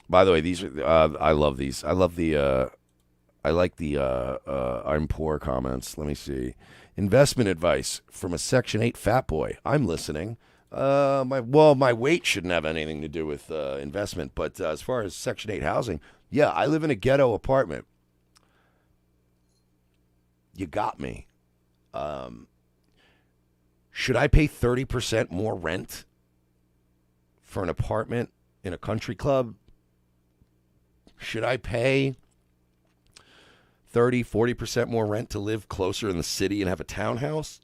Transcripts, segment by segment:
By the way, these are, I love these. I like the I'm poor comments. Let me see. Investment advice from a Section 8 fat boy. I'm listening. My weight shouldn't have anything to do with investment, but as far as Section 8 housing, yeah, I live in a ghetto apartment. You got me. Um, should I pay 30% more rent for an apartment in a country club? Should I pay 30, 40% more rent to live closer in the city and have a townhouse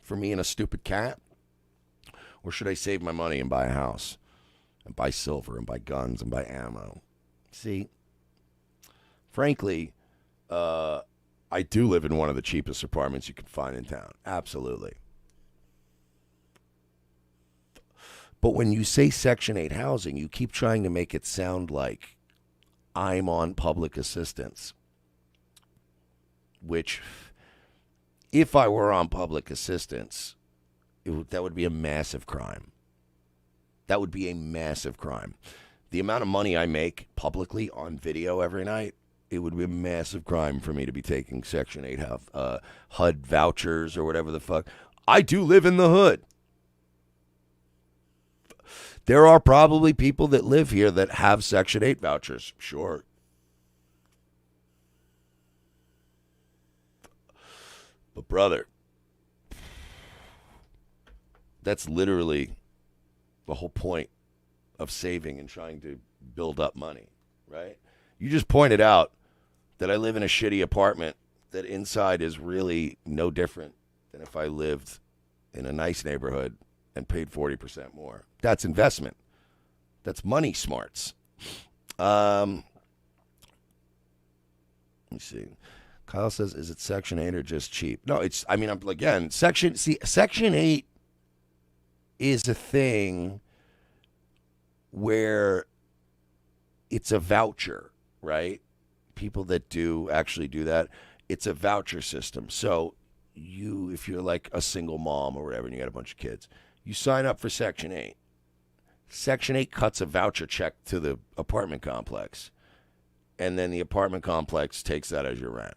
for me and a stupid cat? Or should I save my money and buy a house and buy silver and buy guns and buy ammo? See, frankly, I do live in one of the cheapest apartments you can find in town. Absolutely. But when you say Section 8 housing, you keep trying to make it sound like I'm on public assistance, which, if I were on public assistance, that would be a massive crime. That would be a massive crime. The amount of money I make publicly on video every night, it would be a massive crime for me to be taking Section 8 HUD vouchers or whatever the fuck. I do live in the hood. There are probably people that live here that have Section 8 vouchers. Sure. But, brother, that's literally the whole point of saving and trying to build up money, right? You just pointed out that I live in a shitty apartment that inside is really no different than if I lived in a nice neighborhood and paid 40% more. That's investment. That's money smarts. Let me see. Kyle says, is it Section 8 or just cheap? No, again, Section 8 is a thing where it's a voucher, right? People that do actually do that, it's a voucher system. So if you're like a single mom or whatever and you got a bunch of kids, you sign up for Section 8. Section 8 cuts a voucher check to the apartment complex, and then the apartment complex takes that as your rent.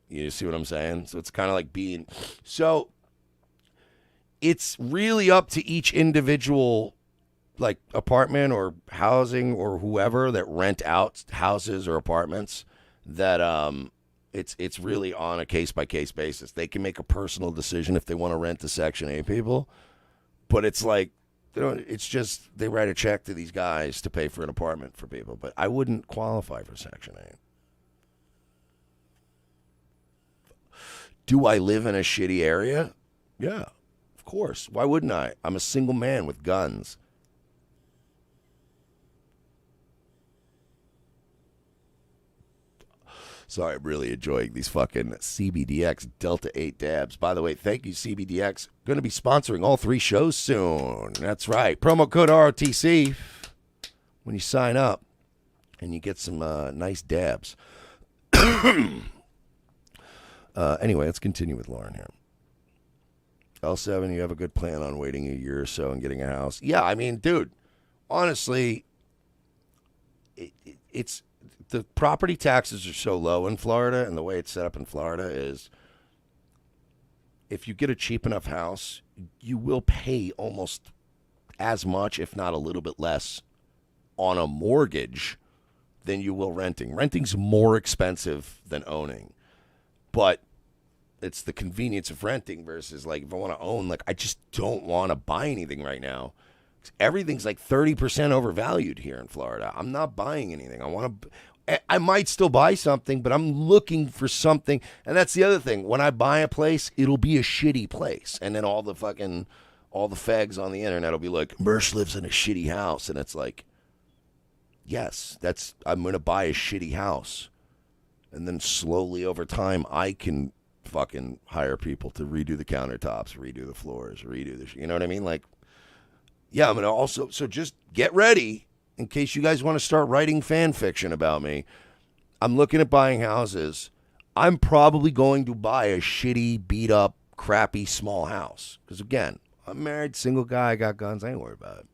You see what I'm saying? So it's kind of like so it's really up to each individual, like, apartment or housing or whoever that rent out houses or apartments, that it's really on a case-by-case basis. They can make a personal decision if they want to rent to Section 8 people, but it's like, it's just they write a check to these guys to pay for an apartment for people. But I wouldn't qualify for Section 8. Do I live in a shitty area? Yeah, of course. Why wouldn't I? I'm a single man with guns. Sorry, I'm really enjoying these fucking CBDX Delta 8 dabs. By the way, thank you, CBDX. Going to be sponsoring all 3 shows soon. That's right. Promo code ROTC when you sign up, and you get some nice dabs. Anyway, let's continue with Lauren here. L7, you have a good plan on waiting a year or so and getting a house. Yeah, I mean, dude, honestly, it's the property taxes are so low in Florida, and the way it's set up in Florida is if you get a cheap enough house, you will pay almost as much, if not a little bit less, on a mortgage than you will renting. Renting's more expensive than owning, but it's the convenience of renting versus, like, if I want to own, like, I just don't want to buy anything right now. Everything's like 30% overvalued here in Florida. I'm not buying anything. I might still buy something, but I'm looking for something. And that's the other thing. When I buy a place, it'll be a shitty place. And then all the fags on the internet will be like, Mersh lives in a shitty house. And it's like, yes, I'm going to buy a shitty house. And then slowly over time, I can fucking hire people to redo the countertops, redo the floors, you know what I mean? Like, yeah, I'm going to also, so just get ready in case you guys want to start writing fan fiction about me. I'm looking at buying houses. I'm probably going to buy a shitty, beat up, crappy, small house. Because again, I'm married, single guy, I got guns, I ain't worried about it.